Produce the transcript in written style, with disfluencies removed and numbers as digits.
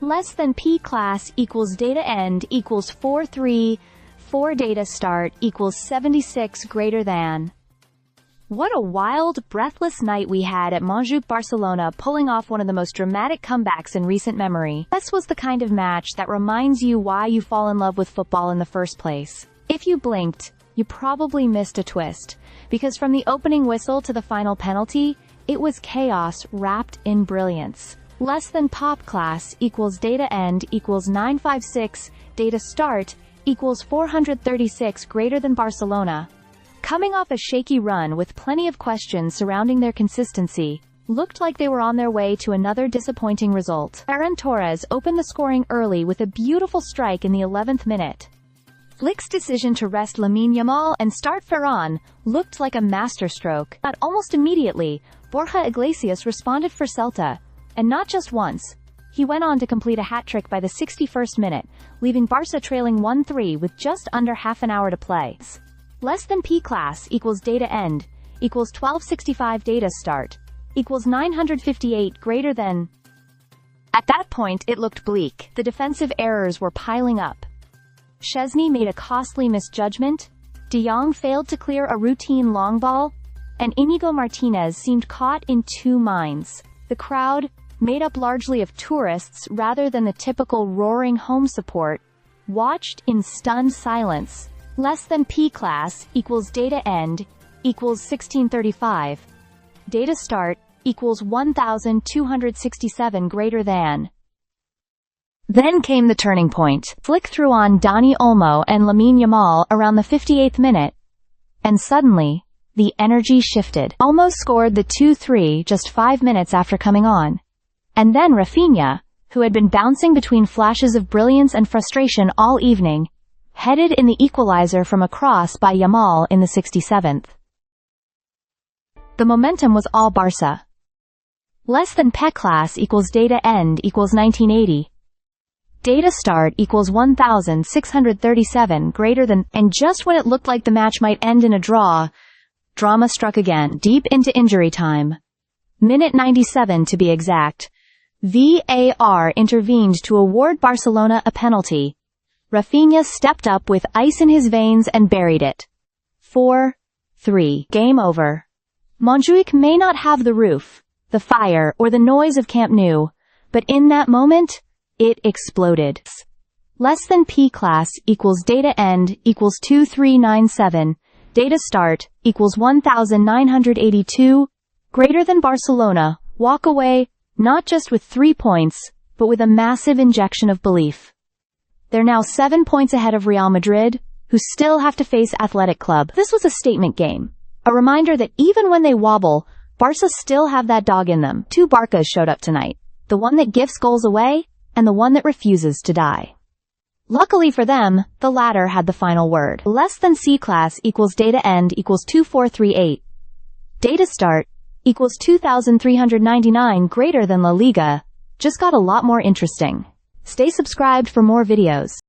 Less than P class equals data end equals 434 data start equals 76 greater than. What a wild, breathless night we had at Montjuic, Barcelona, pulling off one of the most dramatic comebacks in recent memory. This was the kind of match that reminds you why you fall in love with football in the first place. If you blinked, you probably missed a twist, because from the opening whistle to the final penalty, it was chaos wrapped in brilliance. Less than pop class equals data end equals 956, data start equals 436 greater than Barcelona. Coming off a shaky run with plenty of questions surrounding their consistency, looked like they were on their way to another disappointing result. Ferran Torres opened the scoring early with a beautiful strike in the 11th minute. Flick's decision to rest Lamine Yamal and start Ferran looked like a masterstroke, but almost immediately, Borja Iglesias responded for Celta, and not just once. He went on to complete a hat-trick by the 61st minute, leaving Barça trailing 1-3 with just under half an hour to play. Less than P class equals data end equals 1265 data start equals 958 greater than. At that point it looked bleak. The defensive errors were piling up. Szczesny made a costly misjudgment, De Jong failed to clear a routine long ball, and Íñigo Martínez seemed caught in two minds. The crowd, made up largely of tourists rather than the typical roaring home support, watched in stunned silence. Less than P class equals data end equals 1635. Data start equals 1267 greater than. Then came the turning point. Flick threw on Dani Olmo and Lamine Yamal around the 58th minute. And suddenly, the energy shifted. Olmo scored the 2-3 just 5 minutes after coming on. And then Rafinha, who had been bouncing between flashes of brilliance and frustration all evening, headed in the equalizer from a cross by Yamal in the 67th. The momentum was all Barça. Less than P class equals data end equals 1980. Data start equals 1637 greater than, and just when it looked like the match might end in a draw, drama struck again, deep into injury time. Minute 97 to be exact. VAR intervened to award Barcelona a penalty. Rafinha stepped up with ice in his veins and buried it. 4-3. Game over. Montjuic may not have the roof, the fire, or the noise of Camp Nou, but in that moment, it exploded. Less than P class equals data end equals 2397, data start equals 1982, greater than Barcelona, walk away, not just with 3 points, but with a massive injection of belief. They're now 7 points ahead of Real Madrid, who still have to face Athletic Club. This was a statement game. A reminder that even when they wobble, Barça still have that dog in them. Two Barcas showed up tonight. The one that gives goals away, and the one that refuses to die. Luckily for them, the latter had the final word. Less than C class equals data end equals 2438. Data start equals 2399 greater than La Liga. Just got a lot more interesting. Stay subscribed for more videos.